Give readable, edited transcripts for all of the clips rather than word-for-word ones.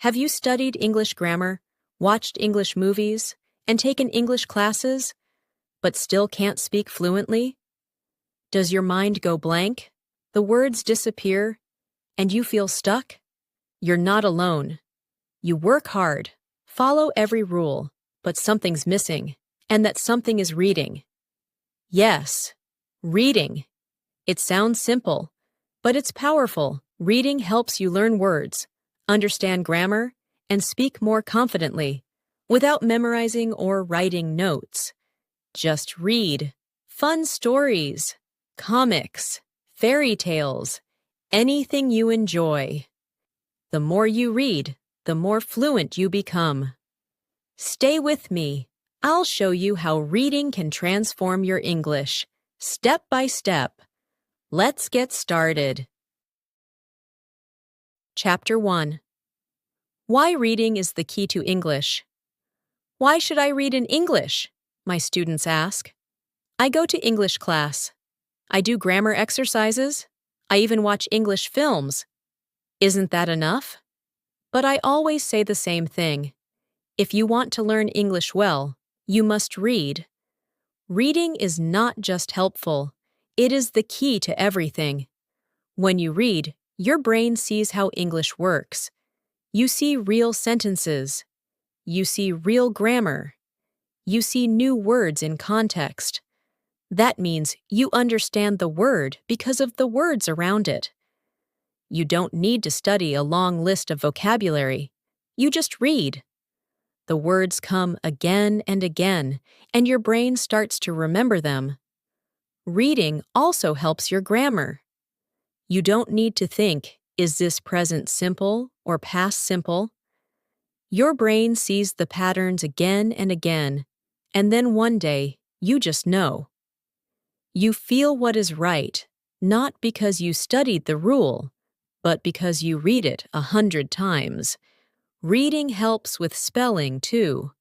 Have you studied English grammar, watched English movies, and taken English classes, but still can't speak fluently? Does your mind go blank? The words disappear, and you feel stuck? You're not alone. You work hard, follow every rule, but something's missing, and that something is reading. Yes, reading. It sounds simple, but it's powerful. Reading helps you learn words, understand grammar, and speak more confidently, without memorizing or writing notes. Just read. Fun stories, comics, fairy tales, anything you enjoy. The more you read, the more fluent you become. Stay with me. I'll show you how reading can transform your English, step by step. Let's get started. Chapter 1. Why reading is the key to English. Why should I read in English? My students ask. I go to English class. I do grammar exercises. I even watch English films. Isn't that enough? But I always say the same thing. If you want to learn English well, you must read. Reading is not just helpful, it is the key to everything. When you read, your brain sees how English works. You see real sentences. You see real grammar. You see new words in context. That means you understand the word because of the words around it. You don't need to study a long list of vocabulary. You just read. The words come again and again, and your brain starts to remember them. Reading also helps your grammar. You don't need to think, is this present simple or past simple? Your brain sees the patterns again and again, and then one day, you just know. You feel what is right, not because you studied the rule, but because you read it 100 times. Reading helps with spelling, too.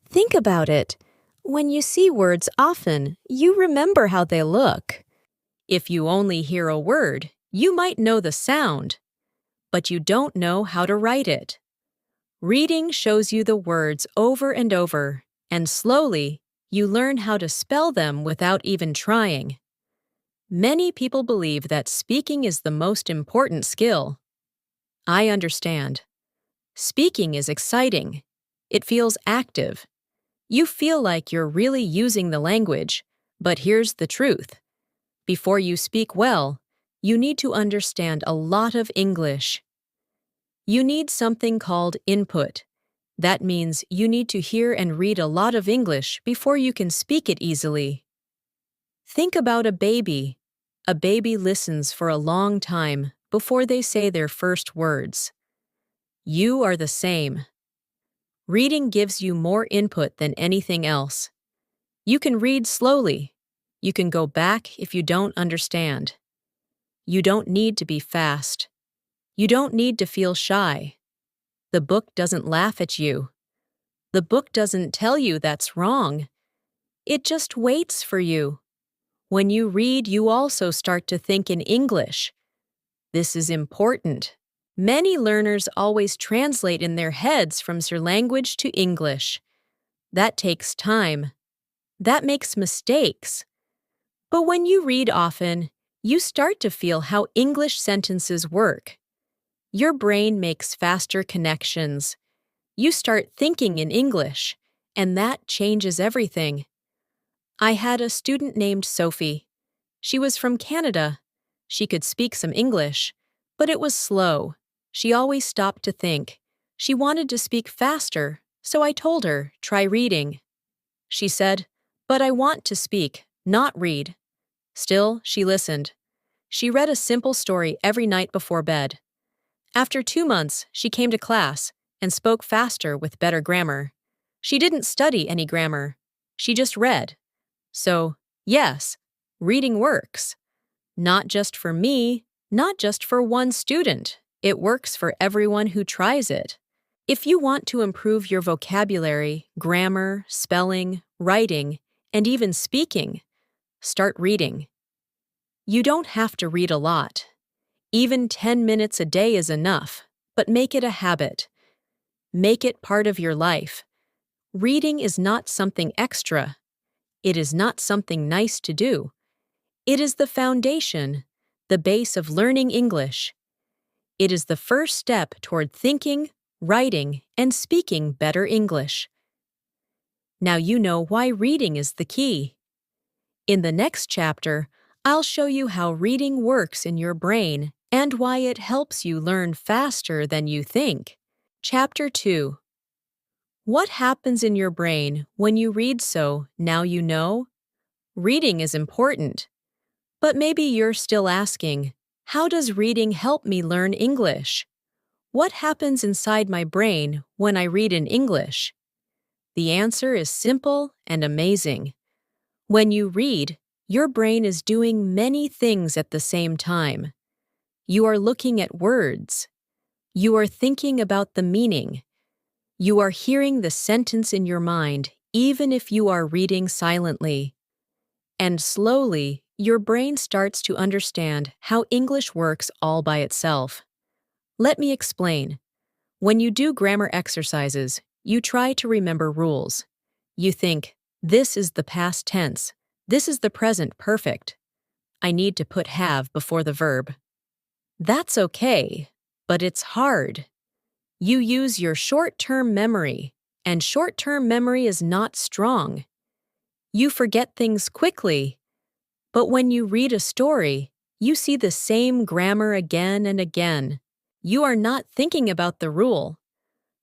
Think about it. When you see words often, you remember how they look. If you only hear a word, you might know the sound, but you don't know how to write it. Reading shows you the words over and over, and slowly, you learn how to spell them without even trying. Many people believe that speaking is the most important skill. I understand. Speaking is exciting. It feels active. You feel like you're really using the language, but here's the truth. Before you speak well, you need to understand a lot of English. You need something called input. That means you need to hear and read a lot of English before you can speak it easily. Think about a baby. A baby listens for a long time before they say their first words. You are the same. Reading gives you more input than anything else. You can read slowly. You can go back if you don't understand. You don't need to be fast. You don't need to feel shy. The book doesn't laugh at you. The book doesn't tell you that's wrong. It just waits for you. When you read, you also start to think in English. This is important. Many learners always translate in their heads from their language to English. That takes time. That makes mistakes. But when you read often, you start to feel how English sentences work. Your brain makes faster connections. You start thinking in English, and that changes everything. I had a student named Sophie. She was from Canada. She could speak some English, but it was slow. She always stopped to think. She wanted to speak faster, so I told her, try reading. She said, but I want to speak, not read. Still, she listened. She read a simple story every night before bed. After 2 months, she came to class and spoke faster with better grammar. She didn't study any grammar. She just read. So, yes, reading works. Not just for me, not just for one student. It works for everyone who tries it. If you want to improve your vocabulary, grammar, spelling, writing, and even speaking, start reading. You don't have to read a lot. Even 10 minutes a day is enough, but make it a habit. Make it part of your life. Reading is not something extra. It is not something nice to do. It is the foundation, the base of learning English. It is the first step toward thinking, writing, and speaking better English. Now you know why reading is the key. In the next chapter, I'll show you how reading works in your brain and why it helps you learn faster than you think. Chapter 2. What happens in your brain when you read? So now you know? Reading is important. But maybe you're still asking, how does reading help me learn English? What happens inside my brain when I read in English? The answer is simple and amazing. When you read, your brain is doing many things at the same time. You are looking at words. You are thinking about the meaning. You are hearing the sentence in your mind, even if you are reading silently. And slowly, your brain starts to understand how English works all by itself. Let me explain. When you do grammar exercises, you try to remember rules. You think, this is the past tense. This is the present perfect. I need to put have before the verb. That's okay, but it's hard. You use your short-term memory, and short-term memory is not strong. You forget things quickly. But when you read a story, you see the same grammar again and again. You are not thinking about the rule.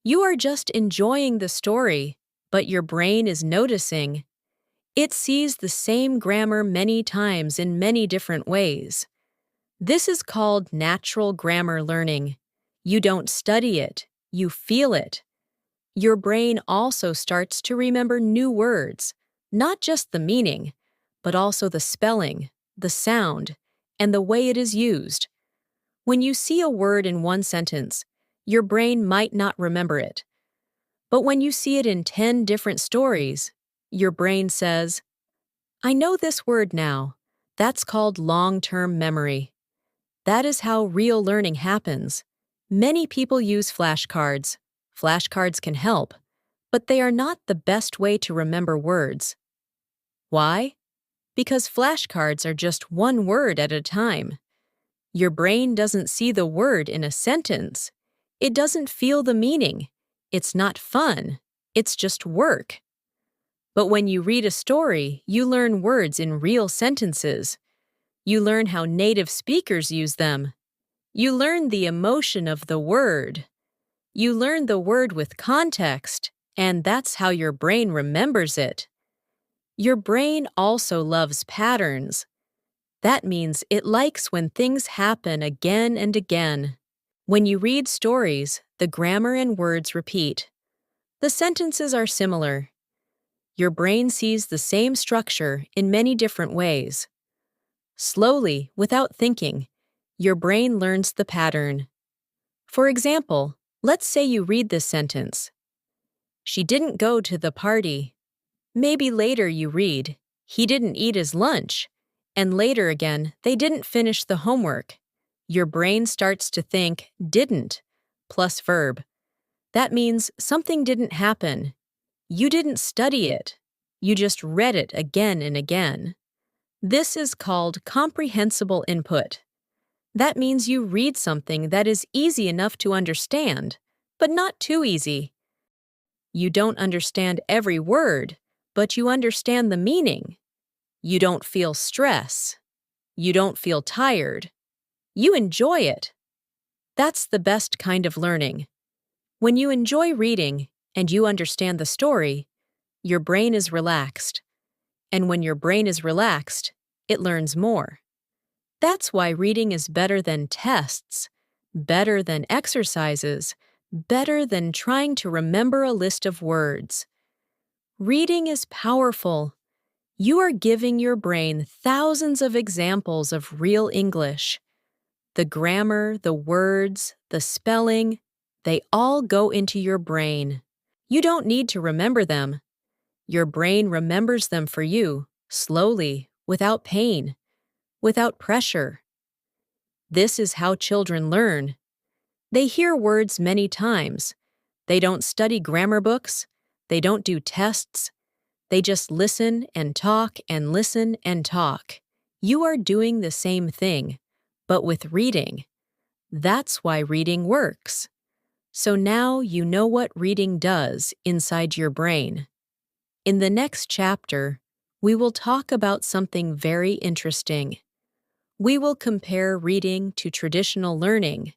You are just enjoying the story, but your brain is noticing. It sees the same grammar many times in many different ways. This is called natural grammar learning. You don't study it, you feel it. Your brain also starts to remember new words, not just the meaning, but also the spelling, the sound, and the way it is used. When you see a word in one sentence, your brain might not remember it. But when you see it in 10 different stories, your brain says, I know this word now. That's called long-term memory. That is how real learning happens. Many people use flashcards. Flashcards can help, but they are not the best way to remember words. Why? Because flashcards are just one word at a time. Your brain doesn't see the word in a sentence. It doesn't feel the meaning. It's not fun. It's just work. But when you read a story, you learn words in real sentences. You learn how native speakers use them. You learn the emotion of the word. You learn the word with context, and that's how your brain remembers it. Your brain also loves patterns. That means it likes when things happen again and again. When you read stories, the grammar and words repeat. The sentences are similar. Your brain sees the same structure in many different ways. Slowly, without thinking, your brain learns the pattern. For example, let's say you read this sentence. She didn't go to the party. Maybe later you read, he didn't eat his lunch. And later again, they didn't finish the homework. Your brain starts to think didn't plus verb. That means something didn't happen. You didn't study it. You just read it again and again. This is called comprehensible input. That means you read something that is easy enough to understand, but not too easy. You don't understand every word, but you understand the meaning. You don't feel stress. You don't feel tired. You enjoy it. That's the best kind of learning. When you enjoy reading and you understand the story, your brain is relaxed. And when your brain is relaxed, it learns more. That's why reading is better than tests, better than exercises, better than trying to remember a list of words. Reading is powerful. You are giving your brain thousands of examples of real English. The grammar, the words, the spelling, they all go into your brain. You don't need to remember them. Your brain remembers them for you, slowly, without pain, without pressure. This is how children learn. They hear words many times. They don't study grammar books. They don't do tests. They just listen and talk and listen and talk. You are doing the same thing, but with reading. That's why reading works. So now you know what reading does inside your brain. In the next chapter, we will talk about something very interesting. We will compare reading to traditional learning,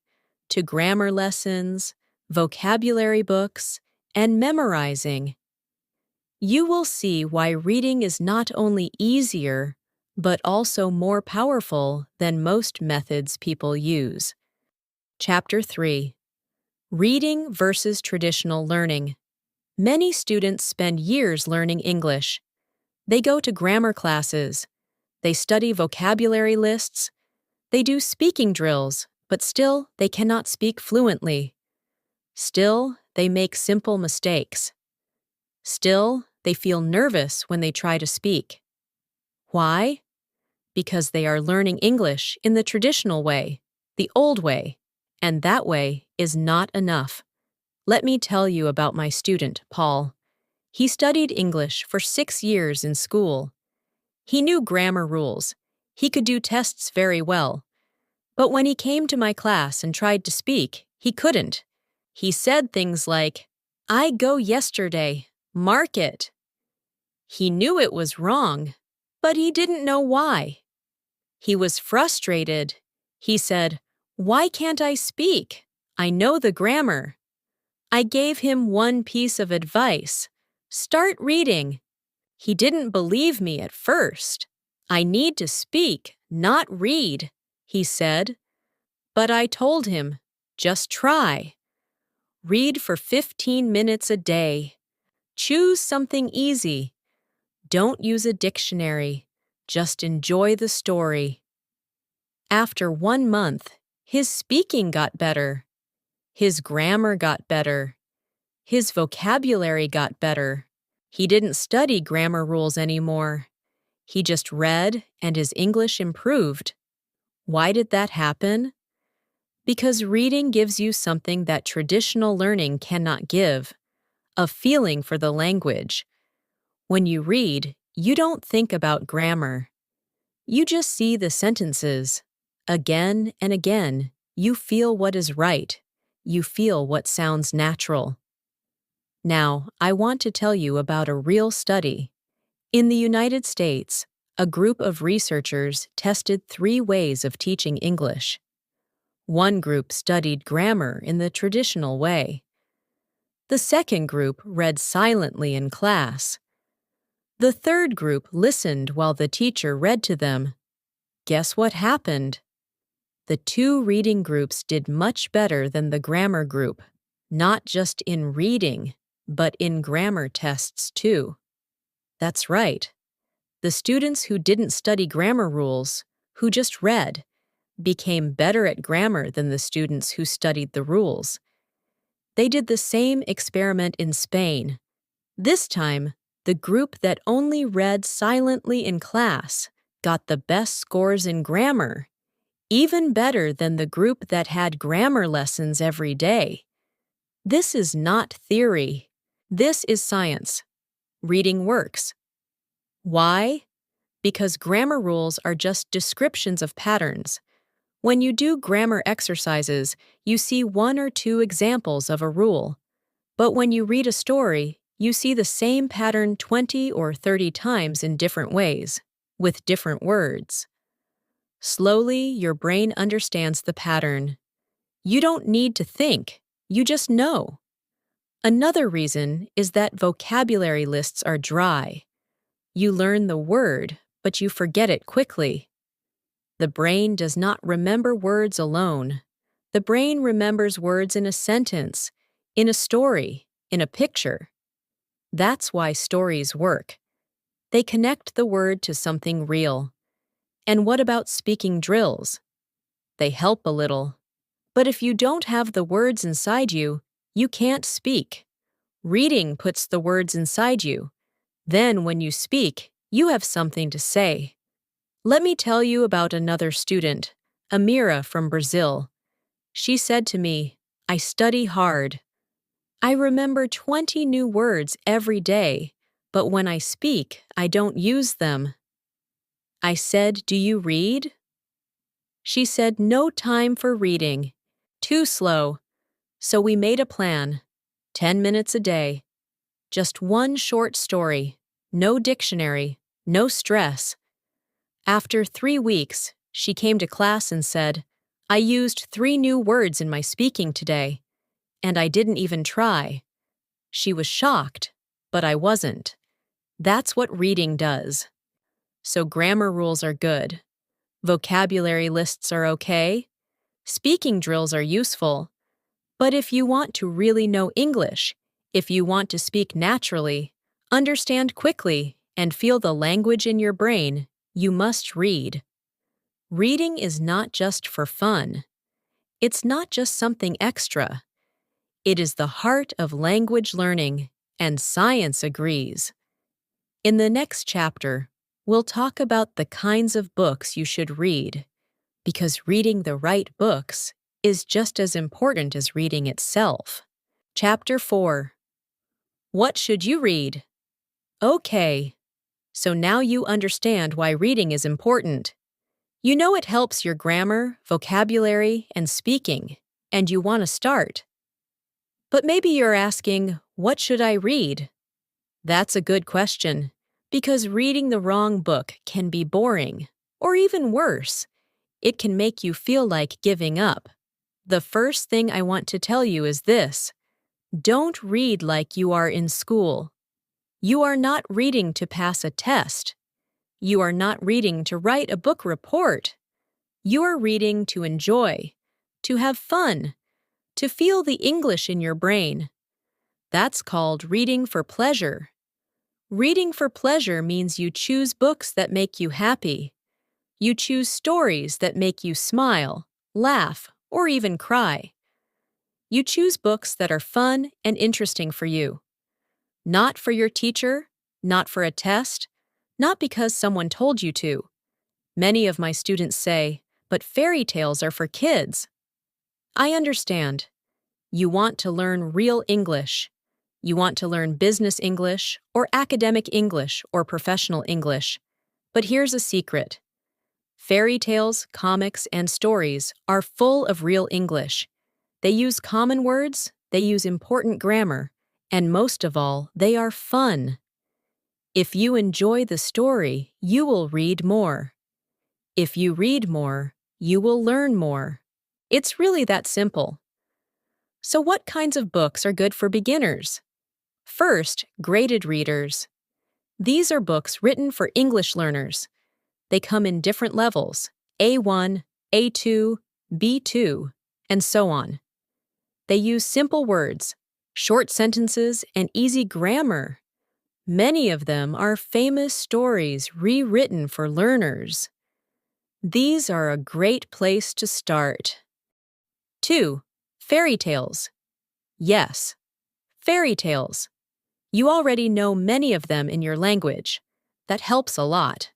to grammar lessons, vocabulary books, and memorizing. You will see why reading is not only easier, but also more powerful than most methods people use. Chapter 3. Reading versus traditional learning. Many students spend years learning English. They go to grammar classes. They study vocabulary lists. They do speaking drills, but still they cannot speak fluently. Still, they make simple mistakes. Still, they feel nervous when they try to speak. Why? Because they are learning English in the traditional way, the old way, and that way is not enough. Let me tell you about my student, Paul. He studied English for 6 years in school. He knew grammar rules. He could do tests very well. But when he came to my class and tried to speak, he couldn't. He said things like, "I go yesterday, mark it." He knew it was wrong, but he didn't know why. He was frustrated. He said, "Why can't I speak? I know the grammar." I gave him one piece of advice. Start reading. He didn't believe me at first. "I need to speak, not read," he said. But I told him, just try. Read for 15 minutes a day. Choose something easy. Don't use a dictionary. Just enjoy the story. After 1 month, his speaking got better. His grammar got better. His vocabulary got better. He didn't study grammar rules anymore. He just read and his English improved. Why did that happen? Because reading gives you something that traditional learning cannot give, a feeling for the language. When you read, you don't think about grammar. You just see the sentences. Again and again, you feel what is right. You feel what sounds natural. Now, I want to tell you about a real study. In the United States, a group of researchers tested 3 ways of teaching English. One group studied grammar in the traditional way. The second group read silently in class. The third group listened while the teacher read to them. Guess what happened? The 2 reading groups did much better than the grammar group, not just in reading, but in grammar tests too. That's right. The students who didn't study grammar rules, who just read, became better at grammar than the students who studied the rules. They did the same experiment in Spain. This time, the group that only read silently in class got the best scores in grammar, even better than the group that had grammar lessons every day. This is not theory. This is science. Reading works. Why? Because grammar rules are just descriptions of patterns. When you do grammar exercises, you see 1 or 2 examples of a rule. But when you read a story, you see the same pattern 20 or 30 times in different ways, with different words. Slowly, your brain understands the pattern. You don't need to think, you just know. Another reason is that vocabulary lists are dry. You learn the word, but you forget it quickly. The brain does not remember words alone. The brain remembers words in a sentence, in a story, in a picture. That's why stories work. They connect the word to something real. And what about speaking drills? They help a little. But if you don't have the words inside you, you can't speak. Reading puts the words inside you. Then when you speak, you have something to say. Let me tell you about another student, Amira from Brazil. She said to me, "I study hard." I remember 20 new words every day, but when I speak, I don't use them. I said, "Do you read?" She said, "No time for reading. Too slow." So we made a plan. 10 minutes a day. Just one short story. No dictionary. No stress. After 3 weeks, she came to class and said, "I used 3 new words in my speaking today, and I didn't even try." She was shocked, but I wasn't. That's what reading does. So grammar rules are good. Vocabulary lists are okay. Speaking drills are useful. But if you want to really know English, if you want to speak naturally, understand quickly, and feel the language in your brain, you must read. Reading is not just for fun. It's not just something extra. It is the heart of language learning, and science agrees. In the next chapter, we'll talk about the kinds of books you should read, because reading the right books is just as important as reading itself. Chapter 4. What should you read? Okay, so now you understand why reading is important. You know it helps your grammar, vocabulary, and speaking, and you want to start. But maybe you're asking, what should I read? That's a good question, because reading the wrong book can be boring, or even worse, it can make you feel like giving up. The first thing I want to tell you is this: don't read like you are in school. You are not reading to pass a test. You are not reading to write a book report. You are reading to enjoy, to have fun, to feel the English in your brain. That's called reading for pleasure. Reading for pleasure means you choose books that make you happy. You choose stories that make you smile, laugh, or even cry. You choose books that are fun and interesting for you. Not for your teacher, not for a test, not because someone told you to. Many of my students say, "But fairy tales are for kids." I understand. You want to learn real English. You want to learn business English, or academic English, or professional English. But here's a secret. Fairy tales, comics, and stories are full of real English. They use common words, they use important grammar, and most of all, they are fun. If you enjoy the story, you will read more. If you read more, you will learn more. It's really that simple. So what kinds of books are good for beginners? First, graded readers. These are books written for English learners. They come in different levels: A1, A2, B2, and so on. They use simple words, short sentences, and easy grammar. Many of them are famous stories rewritten for learners. These are a great place to start. 2. Fairy tales. Yes, fairy tales. You already know many of them in your language. That helps a lot.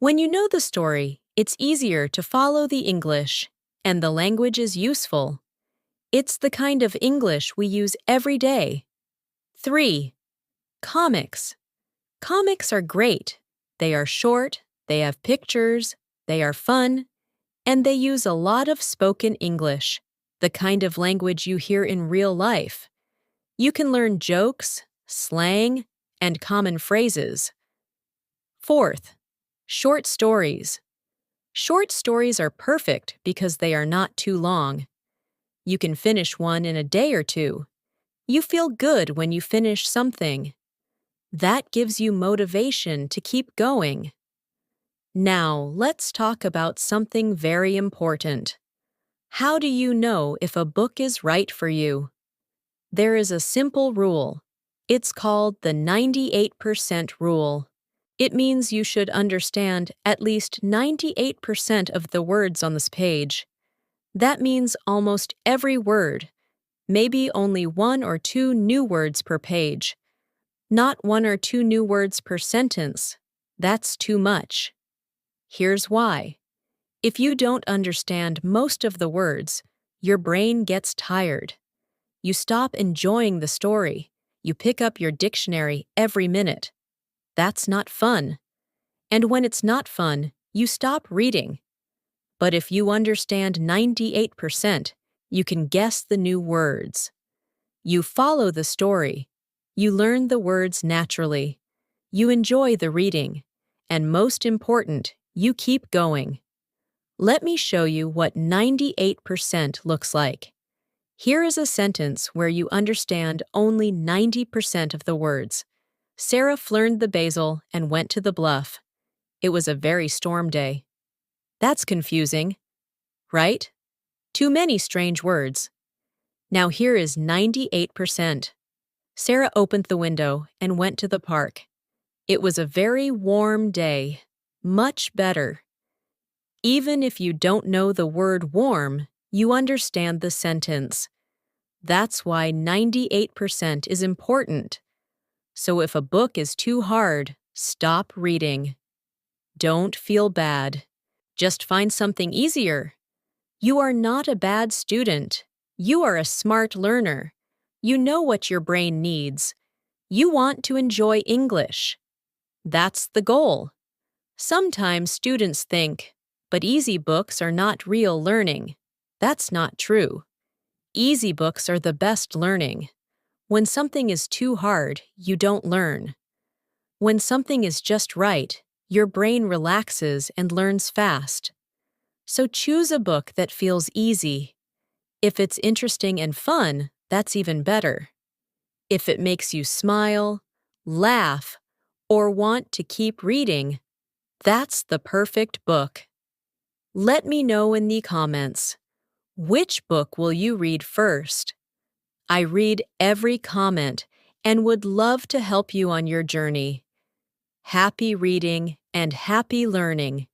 When you know the story, it's easier to follow the English, and the language is useful. It's the kind of English we use every day. 3. Comics. Comics are great. They are short, they have pictures, they are fun, and they use a lot of spoken English, the kind of language you hear in real life. You can learn jokes, slang, and common phrases. 4th, short stories. Short stories are perfect because they are not too long. You can finish one in a day or two. You feel good when you finish something. That gives you motivation to keep going. Now, let's talk about something very important. How do you know if a book is right for you? There is a simple rule. It's called the 98% rule. It means you should understand at least 98% of the words on this page. That means almost every word, maybe only 1 or 2 new words per page. Not 1 or 2 new words per sentence. That's too much. Here's why. If you don't understand most of the words, your brain gets tired. You stop enjoying the story. You pick up your dictionary every minute. That's not fun. And when it's not fun, you stop reading. But if you understand 98%, you can guess the new words. You follow the story. You learn the words naturally. You enjoy the reading. And most important, you keep going. Let me show you what 98% looks like. Here is a sentence where you understand only 90% of the words. Sarah flerned the basil and went to the bluff. It was a very storm day. That's confusing, right? Too many strange words. Now here is 98%. Sarah opened the window and went to the park. It was a very warm day. Much better. Even if you don't know the word warm, you understand the sentence. That's why 98% is important. So if a book is too hard, stop reading. Don't feel bad. Just find something easier. You are not a bad student. You are a smart learner. You know what your brain needs. You want to enjoy English. That's the goal. Sometimes students think, but easy books are not real learning. That's not true. Easy books are the best learning. When something is too hard, you don't learn. When something is just right, your brain relaxes and learns fast. So choose a book that feels easy. If it's interesting and fun, that's even better. If it makes you smile, laugh, or want to keep reading, that's the perfect book. Let me know in the comments. Which book will you read first? I read every comment and would love to help you on your journey. Happy reading and happy learning.